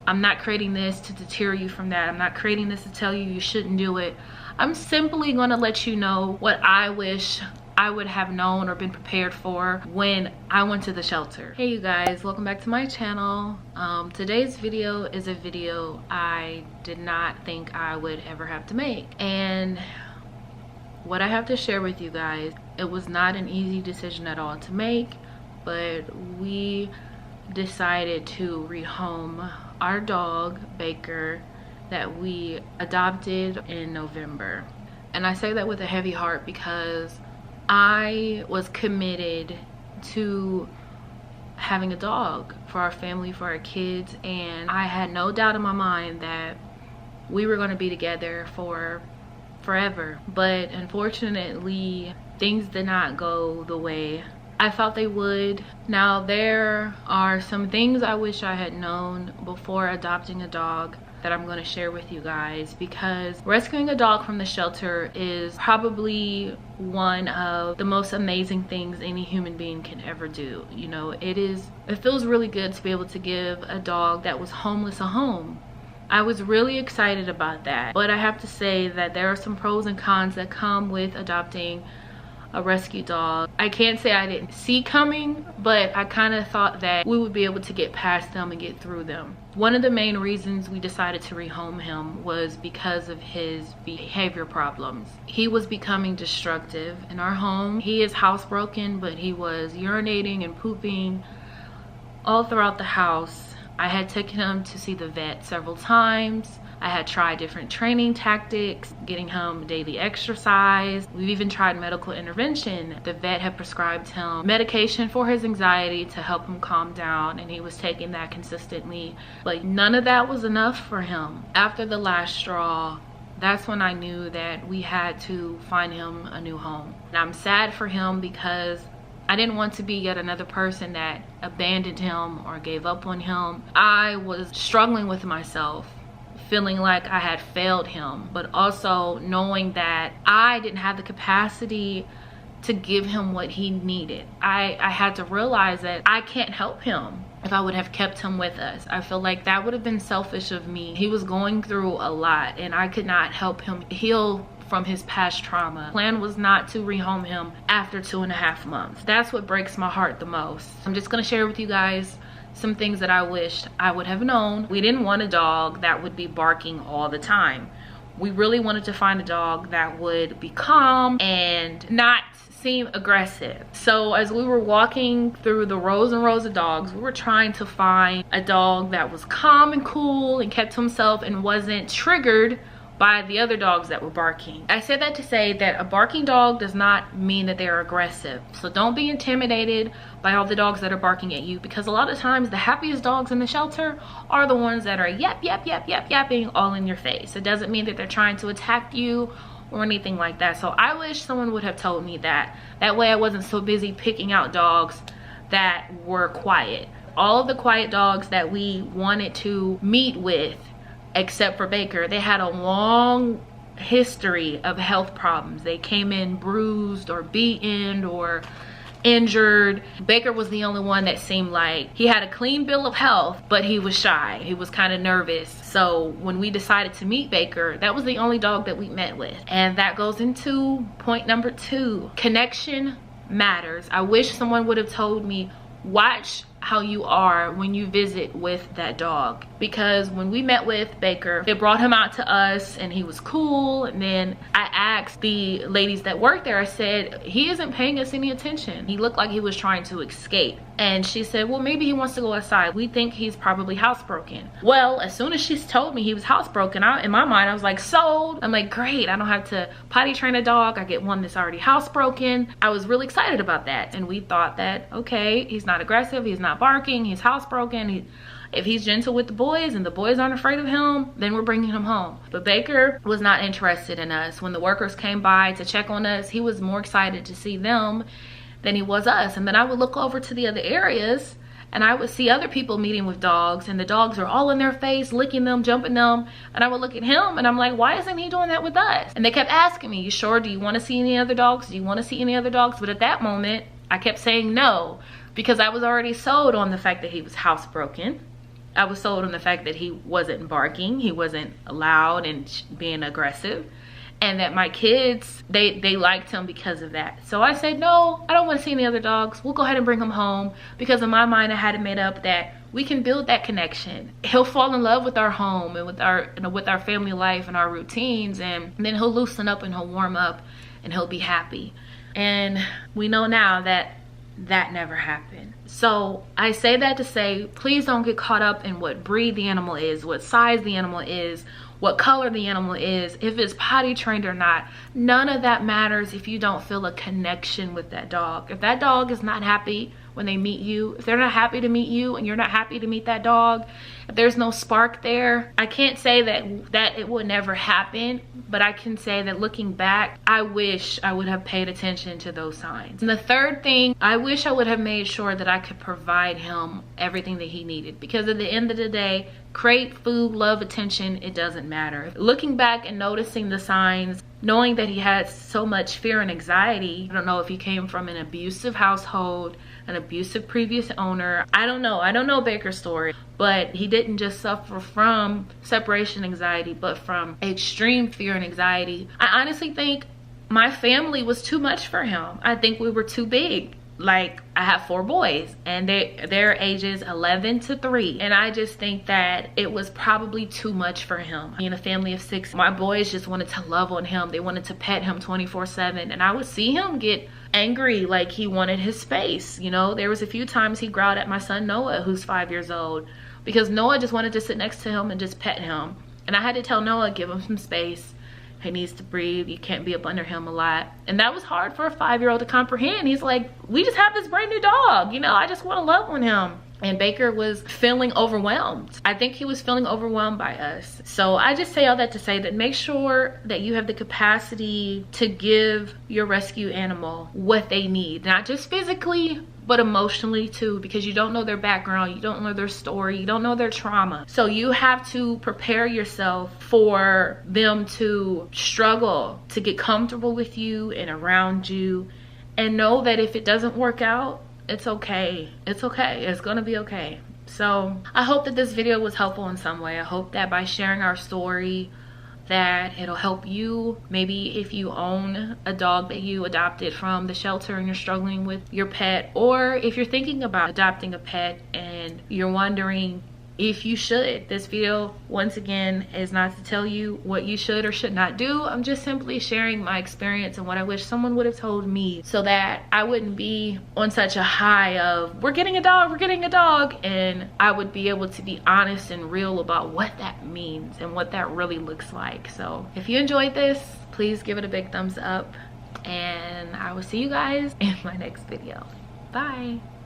I'm not creating this to deter you from that. I'm not creating this to tell you you shouldn't do it. I'm simply going to let you know what I wish I would have known or been prepared for when I went to the shelter. Hey you guys, welcome back to my channel. Today's video is a video I did not think I would ever have to make. And what I have to share with you guys, it was not an easy decision at all to make, but we decided to rehome our dog, Baker, that we adopted in November. And I say that with a heavy heart because I was committed to having a dog for our family, for our kids, and I had no doubt in my mind that we were going to be together for forever. But unfortunately, things did not go the way I thought they would. Now, there are some things I wish I had known before adopting a dog that I'm going to share with you guys, because rescuing a dog from the shelter is probably one of the most amazing things any human being can ever do. You know, it feels really good to be able to give a dog that was homeless a home. I was really excited about that, but I have to say that there are some pros and cons that come with adopting a rescue dog. I can't say I didn't see coming, but I kind of thought that we would be able to get past them and get through them. One of the main reasons we decided to rehome him was because of his behavior problems. He was becoming destructive in our home. He is housebroken, but he was urinating and pooping all throughout the house. I had taken him to see the vet several times. I had tried different training tactics, getting him daily exercise. We've even tried medical intervention. The vet had prescribed him medication for his anxiety to help him calm down, and he was taking that consistently. But none of that was enough for him. After the last straw, that's when I knew that we had to find him a new home. And I'm sad for him because I didn't want to be yet another person that abandoned him or gave up on him. I was struggling with myself, feeling like I had failed him, but also knowing that I didn't have the capacity to give him what he needed. I had to realize that I can't help him if I would have kept him with us. I feel like that would have been selfish of me. He was going through a lot and I could not help him heal from his past trauma. The plan was not to rehome him after 2.5 months. That's what breaks my heart the most. I'm just gonna share with you guys some things that I wished I would have known. We didn't want a dog that would be barking all the time. We really wanted to find a dog that would be calm and not seem aggressive. So as we were walking through the rows and rows of dogs, we were trying to find a dog that was calm and cool and kept to himself and wasn't triggered by the other dogs that were barking. I said that to say that a barking dog does not mean that they're aggressive. So don't be intimidated by all the dogs that are barking at you, because a lot of times the happiest dogs in the shelter are the ones that are yap, yap, yap, yap, yapping all in your face. It doesn't mean that they're trying to attack you or anything like that. So I wish someone would have told me that. That way I wasn't so busy picking out dogs that were quiet. All of the quiet dogs that we wanted to meet with, except for Baker, they had a long history of health problems. They came in bruised or beaten or injured. Baker was the only one that seemed like he had a clean bill of health, but he was shy. He was kind of nervous. So when we decided to meet Baker, that was the only dog that we met with. And that goes into point number 2. Connection matters. I wish someone would have told me, watch how you are when you visit with that dog, because when we met with Baker, they brought him out to us and he was cool. And then I asked the ladies that worked there, I said, he isn't paying us any attention. He looked like he was trying to escape. And she said, well, maybe he wants to go outside. We think he's probably housebroken. Well, as soon as she told me he was housebroken, in my mind, I was like, sold. I'm like, great, I don't have to potty train a dog. I get one that's already housebroken. I was really excited about that. And we thought that, okay, he's not aggressive, he's not barking, he's housebroken. If he's gentle with the boys and the boys aren't afraid of him, then we're bringing him home. But Baker was not interested in us. When the workers came by to check on us, he was more excited to see them than he was us. And then I would look over to the other areas and I would see other people meeting with dogs, and the dogs are all in their face, licking them, jumping them. And I would look at him and I'm like, why isn't he doing that with us? And they kept asking me, you sure? Do you want to see any other dogs? Do you want to see any other dogs? But at that moment, I kept saying no, because I was already sold on the fact that he was housebroken. I was sold on the fact that he wasn't barking, he wasn't loud and being aggressive, and that my kids, they liked him because of that. So I said, no, I don't want to see any other dogs. We'll go ahead and bring him home, because in my mind I had it made up that we can build that connection. He'll fall in love with our home and with our family life and our routines, and then he'll loosen up and he'll warm up and he'll be happy. And we know now that that never happened. So I say that to say, please don't get caught up in what breed the animal is, what size the animal is, what color the animal is, if it's potty trained or not. None of that matters if you don't feel a connection with that dog. If that dog is not happy when they meet you, if they're not happy to meet you and you're not happy to meet that dog, if there's no spark there, I can't say that it would never happen, but I can say that looking back, I wish I would have paid attention to those signs. And the third thing, I wish I would have made sure that I could provide him everything that he needed, because at the end of the day, crate, food, love, attention, it doesn't matter. Looking back and noticing the signs, knowing that he had so much fear and anxiety, I don't know if he came from an abusive household, an abusive previous owner. I don't know Baker's story, but he didn't just suffer from separation anxiety, but from extreme fear and anxiety. I honestly think my family was too much for him. I think we were too big. Like, I have 4 boys and their ages 11 to 3, and I just think that it was probably too much for him. In a family of 6, my boys just wanted to love on him. They wanted to pet him 24/7, and I would see him get angry, like he wanted his space. You know, there was a few times he growled at my son Noah, who's 5 years old, because Noah just wanted to sit next to him and just pet him, and I had to tell Noah, give him some space. He needs to breathe. You can't be up under him a lot. And that was hard for a 5-year-old to comprehend. He's like, we just have this brand new dog. You know, I just want to love on him. And Baker was feeling overwhelmed. I think he was feeling overwhelmed by us. So I just say all that to say that make sure that you have the capacity to give your rescue animal what they need. Not just physically, but emotionally too, because you don't know their background, you don't know their story, you don't know their trauma. So you have to prepare yourself for them to struggle to get comfortable with you and around you, and know that if it doesn't work out, it's okay. It's okay. It's gonna be okay. So I hope that this video was helpful in some way. I hope that by sharing our story, that it'll help you. Maybe if you own a dog that you adopted from the shelter and you're struggling with your pet, or if you're thinking about adopting a pet and you're wondering if you should. This video, once again, is not to tell you what you should or should not do. I'm just simply sharing my experience and what I wish someone would have told me, so that I wouldn't be on such a high of we're getting a dog, and I would be able to be honest and real about what that means and what that really looks like. So if you enjoyed this, please give it a big thumbs up, and I will see you guys in my next video. Bye.